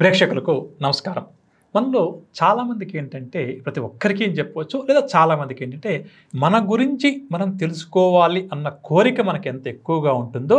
ప్రేక్షకులకు నమస్కారం. మనలో చాలామందికి ఏంటంటే ప్రతి ఒక్కరికి ఏం చెప్పవచ్చు లేదా చాలామందికి ఏంటంటే మన గురించి మనం తెలుసుకోవాలి అన్న కోరిక మనకి ఎంత ఎక్కువగా ఉంటుందో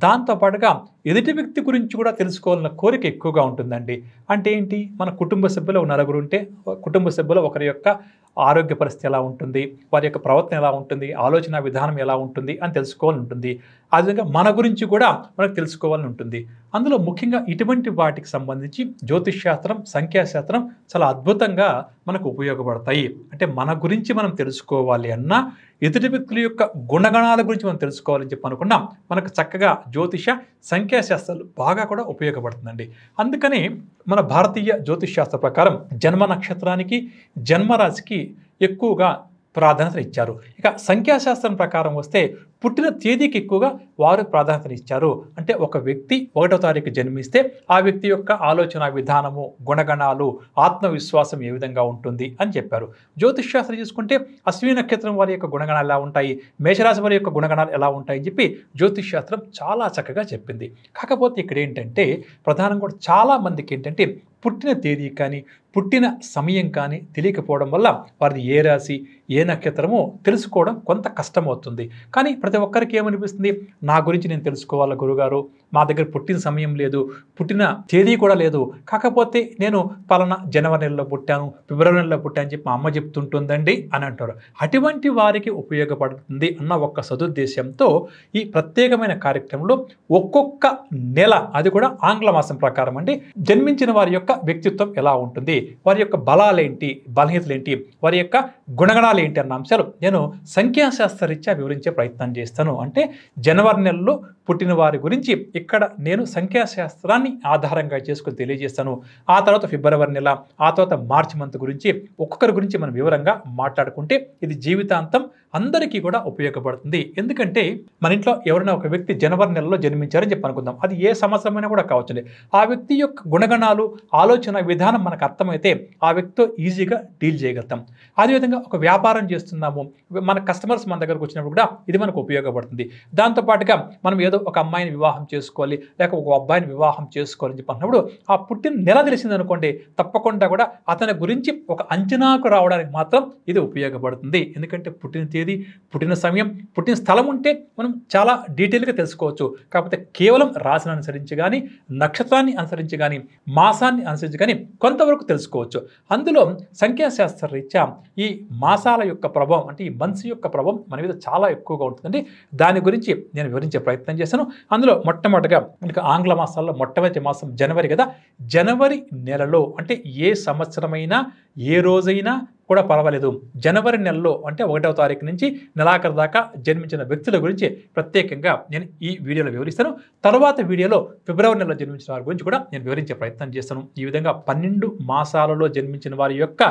దాంతోపాటుగా ఎదుటి వ్యక్తి గురించి కూడా తెలుసుకోవాలన్న కోరిక ఎక్కువగా ఉంటుందండి. అంటే ఏంటి, మన కుటుంబ సభ్యులు నలుగురు ఉంటే కుటుంబ సభ్యులు ఒకరి యొక్క ఆరోగ్య పరిస్థితి ఎలా ఉంటుంది, వారి యొక్క ప్రవర్తన ఎలా ఉంటుంది, ఆలోచన విధానం ఎలా ఉంటుంది అని తెలుసుకోవాలని ఉంటుంది. అదేవిధంగా మన గురించి కూడా మనకు తెలుసుకోవాలని ఉంటుంది. అందులో ముఖ్యంగా ఇటువంటి వాటికి సంబంధించి జ్యోతిష్ శాస్త్రం, సంఖ్యాశాస్త్రం చాలా అద్భుతంగా మనకు ఉపయోగపడతాయి. అంటే మన గురించి మనం తెలుసుకోవాలి అన్నా, ఎదుటి వ్యక్తుల యొక్క గుణగణాల గురించి మనం తెలుసుకోవాలని చెప్పి అనుకున్నాం, మనకు చక్కగా జ్యోతిష సంఖ్యాశాస్త్రాలు బాగా కూడా ఉపయోగపడుతుందండి. అందుకని మన భారతీయ జ్యోతిష్ శాస్త్ర ప్రకారం జన్మ నక్షత్రానికి, జన్మరాశికి ఎక్కువగా ప్రాధాన్యత ఇచ్చారు. ఇక సంఖ్యాశాస్త్రం ప్రకారం వస్తే పుట్టిన తేదీకి ఎక్కువగా వారు ప్రాధాన్యత ఇచ్చారు. అంటే ఒక వ్యక్తి 1వ తారీఖు జన్మిస్తే ఆ వ్యక్తి యొక్క ఆలోచన విధానము, గుణగణాలు, ఆత్మవిశ్వాసం ఏ విధంగా ఉంటుంది అని చెప్పారు. జ్యోతిష్ శాస్త్రం చూసుకుంటే అశ్విని నక్షత్రం వారి యొక్క గుణగణాలు ఎలా ఉంటాయి, మేషరాశి వారి యొక్క గుణగణాలు ఎలా ఉంటాయని చెప్పి జ్యోతిష్ శాస్త్రం చాలా చక్కగా చెప్పింది. కాకపోతే ఇక్కడ ఏంటంటే ప్రధానంగా కూడా చాలా మందికి ఏంటంటే పుట్టిన తేదీ కానీ పుట్టిన సమయం కానీ తెలియకపోవడం వల్ల వారిది ఏ రాశి, ఏ నక్షత్రమో తెలుసుకోవడం కొంత కష్టమవుతుంది. కానీ ప్రతి ఒక్కరికి ఏమనిపిస్తుంది, నా గురించి నేను తెలుసుకోవాలి గురుగారు, మా దగ్గర పుట్టిన సమయం లేదు, పుట్టిన తేదీ కూడా లేదు, కాకపోతే నేను పలానా జనవరి నెలలో పుట్టాను, ఫిబ్రవరి నెలలో పుట్టాను అని చెప్పి మా అమ్మ చెప్తుంటుందండి అని అంటారు. అటువంటి వారికి ఉపయోగపడుతుంది అన్న ఒక్క సదుద్దేశంతో ఈ ప్రత్యేకమైన కార్యక్రమంలో ఒక్కొక్క నెల, అది కూడా ఆంగ్ల మాసం ప్రకారం అండి, జన్మించిన వారి యొక్క వ్యక్తిత్వం ఎలా ఉంటుంది, వారి యొక్క బలాలేంటి, బలహీనతలేంటి, వారి యొక్క గుణగణాలు ఏంటి అన్న అంశాలు నేను సంఖ్యాశాస్త్రరీత్యా వివరించే ప్రయత్నం చేస్తాను. అంటే జనవరి నెలలో పుట్టిన వారి గురించి ఇక్కడ నేను సంఖ్యాశాస్త్రాన్ని ఆధారంగా చేసుకుని తెలియజేస్తాను. ఆ తర్వాత ఫిబ్రవరి నెల, ఆ తర్వాత మార్చి మంత్ గురించి ఒక్కొక్కరి గురించి మనం వివరంగా మాట్లాడుకుంటే ఇది జీవితాంతం అందరికీ కూడా ఉపయోగపడుతుంది. ఎందుకంటే మన ఇంట్లో ఎవరైనా ఒక వ్యక్తి జనవరి నెలలో జన్మించారని చెప్పి అనుకుందాం, అది ఏ సంవత్సరమైనా కూడా కావచ్చండి. ఆ వ్యక్తి యొక్క గుణగణాలు, ఆలోచన విధానం మనకు అర్థమైతే ఆ వ్యక్తితో ఈజీగా డీల్ చేయగలుగుతాం. అదేవిధంగా ఒక వ్యాపారం చేస్తున్నాము, మన కస్టమర్స్ మన దగ్గరకు వచ్చినప్పుడు కూడా ఇది మనకు ఉపయోగపడుతుంది. దాంతోపాటుగా మనం ఏదో ఒక అమ్మాయిని వివాహం చేసుకోవాలి, లేక ఒక అబ్బాయిని వివాహం చేసుకోవాలని చెప్పి అన్నప్పుడు ఆ పుట్టిన నెల తెలిసిందనుకోండి, తప్పకుండా కూడా అతని గురించి ఒక అంచనాకు రావడానికి మాత్రం ఇది ఉపయోగపడుతుంది. ఎందుకంటే పుట్టిన తేదీ, పుట్టిన సమయం, పుట్టిన స్థలం ఉంటే మనం చాలా డీటెయిల్గా తెలుసుకోవచ్చు. కాకపోతే కేవలం రాశిని అనుసరించి కానీ, నక్షత్రాన్ని అనుసరించి కానీ, మాసాన్ని అనుసరించి కానీ కొంతవరకు తెలుసుకోవచ్చు. అందులో సంఖ్యాశాస్త్ర రీత్యా ఈ మాసాల యొక్క ప్రభావం, అంటే ఈ మంత్స్ యొక్క ప్రభావం మన మీద చాలా ఎక్కువగా ఉంటుందండి. దాని గురించి నేను వివరించే ప్రయత్నం చేశాను. అందులో మొట్టమొదటిగా మనకి ఆంగ్ల మాసాల్లో మొట్టమొదటి మాసం జనవరి కదా. జనవరి నెలలో అంటే ఏ సంవత్సరమైనా ఏ రోజైనా కూడా పర్వాలేదు, జనవరి నెలలో అంటే 1వ తారీఖు నుంచి నెలాఖరు దాకా జన్మించిన వ్యక్తుల గురించి ప్రత్యేకంగా నేను ఈ వీడియోలో వివరిస్తాను. తర్వాత వీడియోలో ఫిబ్రవరి నెలలో జన్మించిన వారి గురించి కూడా నేను వివరించే ప్రయత్నం చేస్తాను. ఈ విధంగా 12 మాసాలలో జన్మించిన వారి యొక్క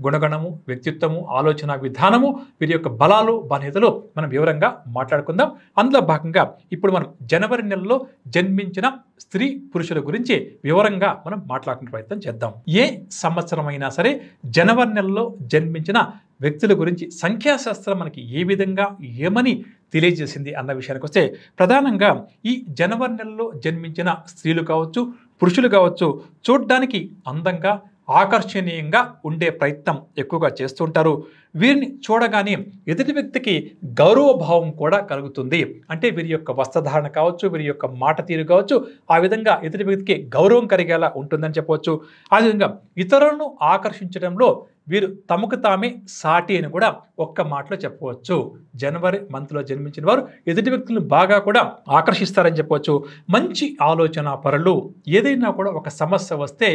గుణగణము, వ్యక్తిత్వము, ఆలోచన విధానము, వీరి యొక్క బలాలు, బలహీనతలు మనం వివరంగా మాట్లాడుకుందాం. అందులో భాగంగా ఇప్పుడు మనం జనవరి నెలలో జన్మించిన స్త్రీ పురుషుల గురించి వివరంగా మనం మాట్లాడుకునే ప్రయత్నం చేద్దాం. ఏ సంవత్సరమైనా సరే జనవరి నెలలో జన్మించిన వ్యక్తుల గురించి సంఖ్యాశాస్త్రం మనకి ఏ విధంగా ఏమని తెలియజేసింది అన్న విషయానికి వస్తే, ప్రధానంగా ఈ జనవరి నెలలో జన్మించిన స్త్రీలు కావచ్చు, పురుషులు కావచ్చు, చూడ్డానికి అందంగా, ఆకర్షణీయంగా ఉండే ప్రయత్నం ఎక్కువగా చేస్తుంటారు. వీరిని చూడగానే ఎదుటి వ్యక్తికి గౌరవభావం కూడా కలుగుతుంది. అంటే వీరి యొక్క వస్త్రధారణ కావచ్చు, వీరి యొక్క మాట తీరు కావచ్చు, ఆ విధంగా ఎదుటి వ్యక్తికి గౌరవం కలిగేలా ఉంటుందని చెప్పవచ్చు. అదేవిధంగా ఇతరులను ఆకర్షించడంలో వీరు తమకు తామే సాటి అని కూడా ఒక్క మాటలో చెప్పవచ్చు. జనవరి మంత్లో జన్మించిన వారు ఎదుటి వ్యక్తులను బాగా కూడా ఆకర్షిస్తారని చెప్పవచ్చు. మంచి ఆలోచన పరులు, ఏదైనా కూడా ఒక సమస్య వస్తే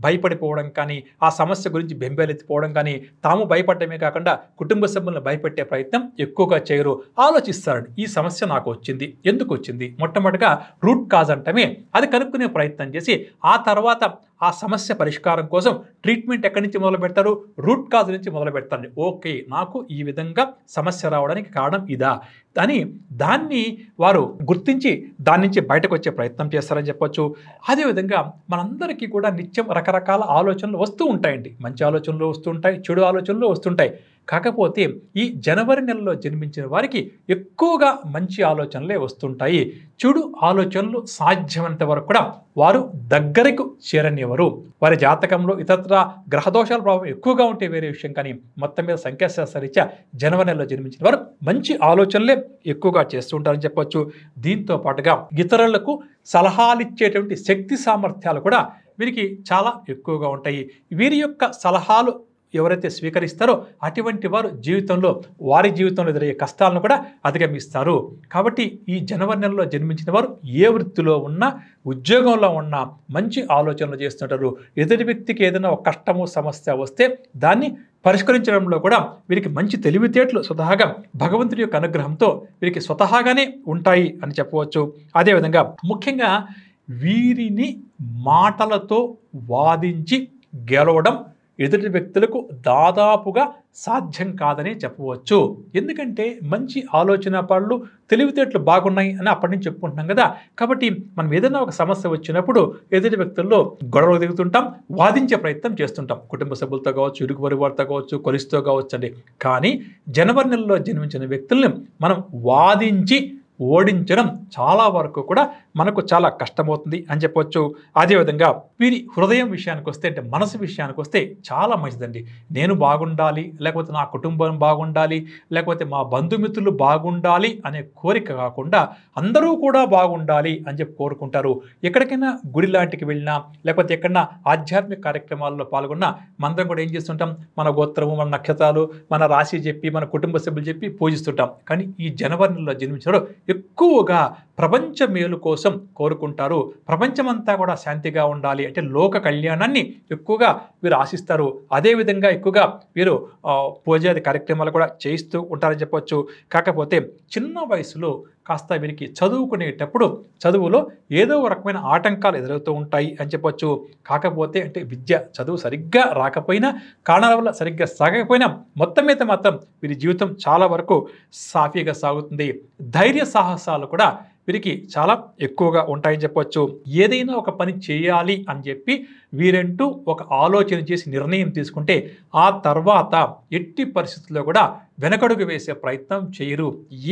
భయపడిపోవడం కానీ, ఆ సమస్య గురించి బెంబేలెత్తిపోవడం కానీ, తాము భయపడటమే కాకుండా కుటుంబ సభ్యులను భయపెట్టే ప్రయత్నం ఎక్కువగా చేయరు. ఆలోచిస్తారు, ఈ సమస్య నాకు వచ్చింది, ఎందుకు వచ్చింది, మొట్టమొదటిగా రూట్ కాజ్ అంటమే అది కనుక్కునే ప్రయత్నం చేసి ఆ తర్వాత ఆ సమస్య పరిష్కారం కోసం ట్రీట్మెంట్ ఎక్కడి నుంచి మొదలు పెడతారు, రూట్ కాజ్ నుంచి మొదలు పెడతారు. ఓకే, నాకు ఈ విధంగా సమస్య రావడానికి కారణం ఇదా అని దాన్ని వారు గుర్తించి దాని నుంచి బయటకు వచ్చే ప్రయత్నం చేస్తారని చెప్పొచ్చు. అదేవిధంగా మనందరికీ కూడా నిత్యం రకరకాల ఆలోచనలు వస్తూ ఉంటాయండి. మంచి ఆలోచనలు వస్తూ ఉంటాయి, చెడు ఆలోచనలు వస్తుంటాయి. కాకపోతే ఈ జనవరి నెలలో జన్మించిన వారికి ఎక్కువగా మంచి ఆలోచనలే వస్తుంటాయి. చెడు ఆలోచనలు సాధ్యమైనంత వరకు కూడా వారు దగ్గరకు చేరనివ్వరు. వారి జాతకంలో ఇతర గ్రహదోషాల ప్రభావం ఎక్కువగా ఉంటే వేరే విషయం, కానీ మొత్తం మీద సంఖ్యాశాస్త్రరీత్యా జనవరి నెలలో జన్మించిన వారు మంచి ఆలోచనలే ఎక్కువగా చేస్తూ ఉంటారని చెప్పొచ్చు. దీంతో పాటుగా ఇతరులకు సలహాలు ఇచ్చేటువంటి శక్తి సామర్థ్యాలు కూడా వీరికి చాలా ఎక్కువగా ఉంటాయి. వీరి యొక్క సలహాలు ఎవరైతే స్వీకరిస్తారో అటువంటి వారు వారి జీవితంలో ఎదురయ్యే కష్టాలను కూడా అధిగమిస్తారు. కాబట్టి ఈ జనవరి నెలలో జన్మించిన వారు ఏ వృత్తిలో ఉన్నా, ఉద్యోగంలో ఉన్నా మంచి ఆలోచనలు చేస్తుంటారు. ఎదుటి వ్యక్తికి ఏదైనా ఒక కష్టము సమస్య వస్తే దాన్ని పరిష్కరించడంలో కూడా వీరికి మంచి తెలివితేటలు స్వతహాగా భగవంతుడి యొక్క అనుగ్రహంతో వీరికి స్వతహాగానే ఉంటాయి అని చెప్పవచ్చు. అదేవిధంగా ముఖ్యంగా వీరిని మాటలతో వాదించి గెలవడం ఎదుటి వ్యక్తులకు దాదాపుగా సాధ్యం కాదని చెప్పవచ్చు. ఎందుకంటే మంచి ఆలోచన పనులు, తెలివితేటలు బాగున్నాయి అని అప్పటి నుంచి చెప్పుకుంటున్నాం కదా. కాబట్టి మనం ఏదైనా ఒక సమస్య వచ్చినప్పుడు ఎదుటి వ్యక్తుల్లో గొడవలు దిగుతుంటాం, వాదించే ప్రయత్నం చేస్తుంటాం. కుటుంబ సభ్యులతో కావచ్చు, ఇరుగు పొరుగు వారితో కావచ్చు, కొలిస్తో కావచ్చు అండి. కానీ జనవరి నెలలో జన్మించిన వ్యక్తుల్ని మనం వాదించి ఓడించడం చాలా వరకు కూడా మనకు చాలా కష్టమవుతుంది అని చెప్పొచ్చు. అదేవిధంగా వీరి హృదయం విషయానికి వస్తే, అంటే మనసు విషయానికి వస్తే చాలా మంచిదండి. నేను బాగుండాలి, లేకపోతే నా కుటుంబం బాగుండాలి, లేకపోతే మా బంధుమిత్రులు బాగుండాలి అనే కోరిక కాకుండా అందరూ కూడా బాగుండాలి అని చెప్పి కోరుకుంటారు. ఎక్కడికైనా గుడి లాంటికి వెళ్ళినా, లేకపోతే ఎక్కడన్నా ఆధ్యాత్మిక కార్యక్రమాల్లో పాల్గొన్నా మనందరం కూడా ఏం చేస్తుంటాం, మన గోత్రము, మన నక్షత్రాలు, మన రాశి చెప్పి, మన కుటుంబ సభ్యులు చెప్పి పూజిస్తుంటాం. కానీ ఈ జనవరి నెలలో జన్మించారు ఎక్కువగా ప్రపంచ మేలు కోసం కోరుకుంటారు. ప్రపంచమంతా కూడా శాంతిగా ఉండాలి అంటే లోక కళ్యాణాన్ని ఎక్కువగా వీరు ఆశిస్తారు. అదేవిధంగా ఎక్కువగా వీరు పూజాది కార్యక్రమాలు కూడా చేయిస్తూ ఉంటారని చెప్పొచ్చు. కాకపోతే చిన్న వయసులో కాస్త వీరికి చదువుకునేటప్పుడు చదువులో ఏదో రకమైన ఆటంకాలు ఎదురవుతూ ఉంటాయి అని చెప్పొచ్చు. కాకపోతే అంటే చదువు సరిగ్గా రాకపోయినా, కారణాల వల్ల సరిగ్గా సాగకపోయినా మొత్తం మీద మాత్రం వీరి జీవితం చాలా వరకు సాఫీగా సాగుతుంది. ధైర్య సాహసాలు కూడా వీరికి చాలా ఎక్కువగా ఉంటాయని చెప్పొచ్చు. ఏదైనా ఒక పని చేయాలి అని చెప్పి వీరంటూ ఒక ఆలోచన చేసి నిర్ణయం తీసుకుంటే ఆ తర్వాత ఎట్టి పరిస్థితుల్లో కూడా వెనకడుగు వేసే ప్రయత్నం చేయరు.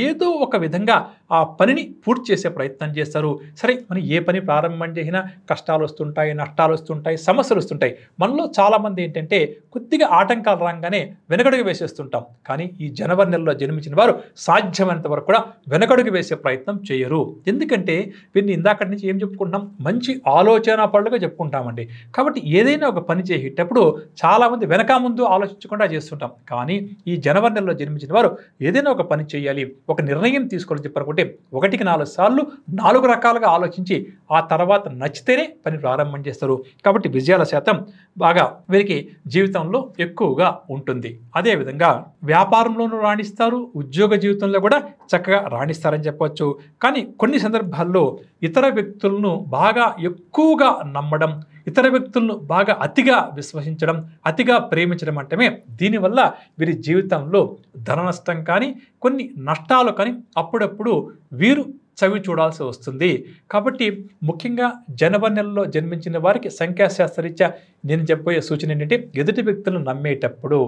ఏదో ఒక విధంగా ఆ పనిని పూర్తి చేసే ప్రయత్నం చేస్తారు. సరే, మనం ఏ పని ప్రారంభం చేసినా కష్టాలు వస్తుంటాయి, నష్టాలు వస్తుంటాయి, సమస్యలు వస్తుంటాయి. మనలో చాలామంది ఏంటంటే కొద్దిగా ఆటంకాలు రాగానే వెనకడుగు వేసేస్తుంటాం. కానీ ఈ జనవరి నెలలో జన్మించిన వారు సాధ్యమైనంత వరకు కూడా వెనకడుగు వేసే ప్రయత్నం చేయరు. ఎందుకంటే వీరిని ఇందాకటి నుంచి ఏం చెప్పుకుంటాం, మంచి ఆలోచన పనులుగా చెప్పుకుంటామండి. కాబట్టి ఏదైనా ఒక పని చేసేటప్పుడు చాలామంది వెనక ముందు ఆలోచించకుండా చేస్తుంటాం. కానీ ఈ జనవరి నెలలో జన్మించిన వారు ఏదైనా ఒక పని చేయాలి, ఒక నిర్ణయం తీసుకోవాలని చెప్పారంటే 1కి 4 సార్లు 4 రకాలుగా ఆలోచించి ఆ తర్వాత నచ్చితేనే పని ప్రారంభం చేస్తారు. కాబట్టి విజయాల శాతం బాగా వీరికి జీవితంలో ఎక్కువగా ఉంటుంది. అదేవిధంగా వ్యాపారంలోనూ రాణిస్తారు, ఉద్యోగ జీవితంలో కూడా చక్కగా రాణిస్తారని చెప్పవచ్చు. కానీ కొన్ని సందర్భాల్లో ఇతర వ్యక్తులను బాగా ఎక్కువగా నమ్మడం, ఇతర వ్యక్తులను బాగా అతిగా విశ్వసించడం, అతిగా ప్రేమించడం అంటే దీనివల్ల వీరి జీవితంలో ధన నష్టం కానీ, కొన్ని నష్టాలు కానీ అప్పుడప్పుడు వీరు చవి చూడాల్సి వస్తుంది. కాబట్టి ముఖ్యంగా జనవరి నెలలో జన్మించిన వారికి సంఖ్యాశాస్త్రరీత్యా నేను చెప్పబోయే సూచన ఏంటంటే, ఎదుటి వ్యక్తులను నమ్మేటప్పుడు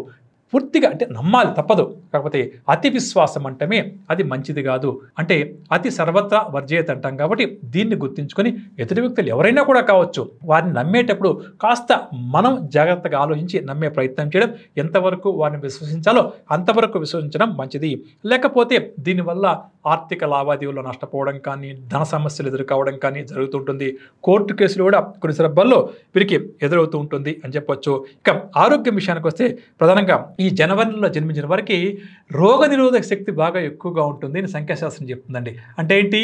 పూర్తిగా అంటే నమ్మాలి, తప్పదు. కాకపోతే అతి విశ్వాసం అంటే అది మంచిది కాదు. అంటే అతి సర్వత్రా వర్జేయత అంటాం. కాబట్టి దీన్ని గుర్తించుకొని ఎదుటి వ్యక్తులు ఎవరైనా కూడా కావచ్చు, వారిని నమ్మేటప్పుడు కాస్త మనం జాగ్రత్తగా ఆలోచించి నమ్మే ప్రయత్నం చేయడం, ఎంతవరకు వారిని విశ్వసించాలో అంతవరకు విశ్వసించడం మంచిది. లేకపోతే దీనివల్ల ఆర్థిక లావాదేవీల్లో నష్టపోవడం కానీ, ధన సమస్యలు ఎదుర్కోవడం కానీ జరుగుతుంటుంది. కోర్టు కేసులు కూడా కొన్ని సందర్భాల్లో వీరికి ఎదురవుతూ ఉంటుంది అని చెప్పొచ్చు. ఇక ఆరోగ్యం విషయానికి వస్తే ప్రధానంగా ఈ జనవరి నెలలో జన్మించిన వారికి రోగనిరోధక శక్తి బాగా ఎక్కువగా ఉంటుంది అని సంఖ్యాశాస్త్రం చెప్తుందండి. అంటే ఏంటి,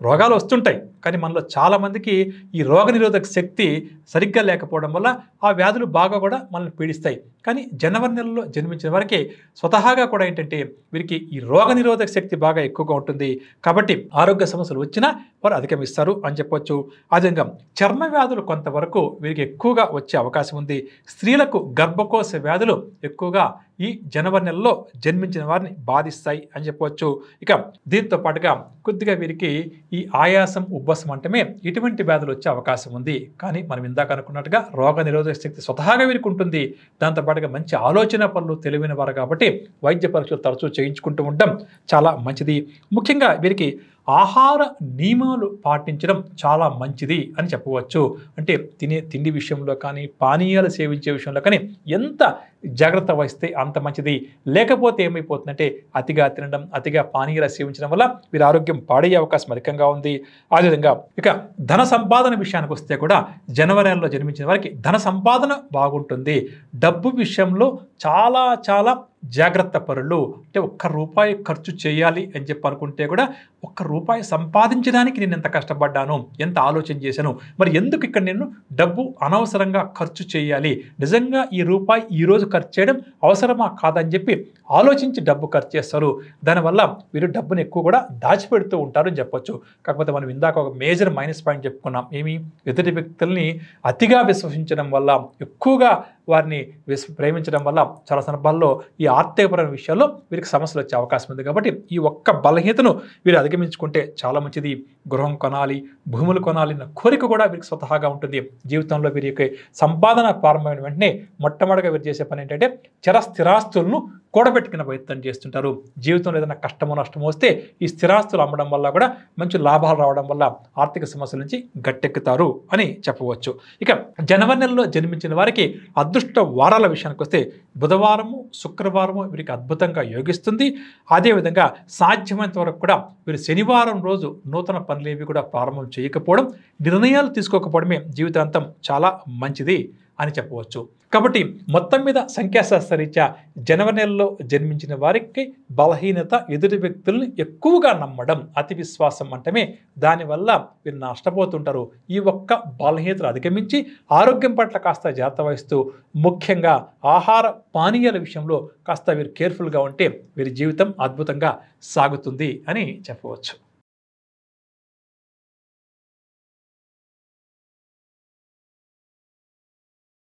రోగాలు వస్తుంటాయి కానీ మనలో చాలామందికి ఈ రోగనిరోధక శక్తి సరిగ్గా లేకపోవడం వల్ల ఆ వ్యాధులు బాగా కూడా మనల్ని పీడిస్తాయి. కానీ జనవరి నెలలో జన్మించిన వారికి స్వతహాగా కూడా ఏంటంటే వీరికి ఈ రోగనిరోధక శక్తి బాగా ఎక్కువగా ఉంటుంది. కాబట్టి ఆరోగ్య సమస్యలు వచ్చినా వారు అధిగమిస్తారు అని చెప్పొచ్చు. అదేవిధంగా చర్మ వ్యాధులు కొంతవరకు వీరికి ఎక్కువగా వచ్చే అవకాశం ఉంది. స్త్రీలకు గర్భకోశ వ్యాధులు ఎక్కువగా ఈ జనవరి నెలలో జన్మించిన వారిని బాధిస్తాయి అని చెప్పవచ్చు. ఇక దీంతో పాటుగా కొద్దిగా వీరికి ఈ ఆయాసం, ఉబ్బసం అంటమే ఇటువంటి వ్యాధులు వచ్చే అవకాశం ఉంది. కానీ మనం ఇందాక అనుకున్నట్టుగా రోగ నిరోధక శక్తి స్వతహాగా వీరికి ఉంటుంది. దాంతోపాటుగా మంచి ఆలోచన పనులు తెలివైన వారు కాబట్టి వైద్య పరీక్షలు తరచూ చేయించుకుంటూ ఉండడం చాలా మంచిది. ముఖ్యంగా వీరికి ఆహార నియమాలు పాటించడం చాలా మంచిది అని చెప్పవచ్చు. అంటే తినే తిండి విషయంలో కానీ, పానీయాలు సేవించే విషయంలో కానీ ఎంత జాగ్రత్త వహిస్తే అంత మంచిది. లేకపోతే ఏమైపోతుందంటే అతిగా తినడం, అతిగా పానీయాలు సేవించడం వల్ల వీరి ఆరోగ్యం పాడయ్యే అవకాశం అధికంగా ఉంది. అదేవిధంగా ఇక ధన సంపాదన విషయానికి వస్తే కూడా జనవరి నెలలో జన్మించిన వారికి ధన సంపాదన బాగుంటుంది. డబ్బు విషయంలో చాలా చాలా జాగ్రత్త పరులు. అంటే ఒక్క రూపాయి ఖర్చు చేయాలి అని చెప్పి అనుకుంటే కూడా ఒక్క రూపాయి సంపాదించడానికి నేను ఎంత కష్టపడ్డాను, ఎంత ఆలోచన చేశాను, మరి ఎందుకు ఇక్కడ నేను డబ్బు అనవసరంగా ఖర్చు చేయాలి, నిజంగా ఈ రూపాయి ఈరోజు ఖర్చు చేయడం అవసరమా కాదని చెప్పి ఆలోచించి డబ్బు ఖర్చు చేస్తారు. దానివల్ల వీరు డబ్బును ఎక్కువ కూడా దాచిపెడుతూ ఉంటారు అని చెప్పొచ్చు. కాకపోతే మనం ఇందాక ఒక మేజర్ మైనస్ పాయింట్ చెప్పుకున్నాం. ఏమి? ఎదుటి వ్యక్తుల్ని అతిగా విశ్వసించడం వల్ల, ఎక్కువగా వారిని ప్రేమించడం వల్ల చాలా సందర్భాల్లో ఈ ఆర్థికపరమైన విషయాల్లో వీరికి సమస్యలు వచ్చే అవకాశం ఉంది. కాబట్టి ఈ ఒక్క బలహీనతను వీరు అధిగమించుకుంటే చాలా మంచిది. గృహం కొనాలి, భూములు కొనాలి అన్న కోరిక కూడా వీరికి స్వతహాగా ఉంటుంది. జీవితంలో వీరి యొక్క సంపాదన ప్రారంభమైన వెంటనే మొట్టమొదటిగా వీరు చేసే పని ఏంటంటే స్థిరాస్తులను కూడబెట్టుకునే ప్రయత్నం చేస్తుంటారు. జీవితంలో ఏదైనా కష్టమో నష్టమో వస్తే ఈ స్థిరాస్తులు అమ్మడం వల్ల కూడా మంచి లాభాలు రావడం వల్ల ఆర్థిక సమస్యల నుంచి గట్టెక్కుతారు అని చెప్పవచ్చు. ఇక జనవరి నెలలో జన్మించిన వారికి అదృష్ట వారాల విషయానికి వస్తే బుధవారము, శుక్రవారము వీరికి అద్భుతంగా యోగిస్తుంది. అదేవిధంగా సాధ్యమైనంత వరకు కూడా వీరు శనివారం రోజు నూతన పనులేవి కూడా ప్రారంభం చేయకపోవడం, నిర్ణయాలు తీసుకోకపోవడమే జీవితాంతం చాలా మంచిది అని చెప్పవచ్చు. కాబట్టి మొత్తం మీద సంఖ్యాశాస్త్రరీత్యా జనవరి నెలలో జన్మించిన వారికి బలహీనత, ఎదుటి వ్యక్తుల్ని ఎక్కువగా నమ్మడం, అతి విశ్వాసం అంటమే దానివల్ల వీరు నష్టపోతుంటారు. ఈ ఒక్క బలహీనతను అధిగమించి ఆరోగ్యం పట్ల కాస్త జాగ్రత్త వహిస్తూ, ముఖ్యంగా ఆహార పానీయాల విషయంలో కాస్త వీరు కేర్ఫుల్గా ఉంటే వీరి జీవితం అద్భుతంగా సాగుతుంది అని చెప్పవచ్చు.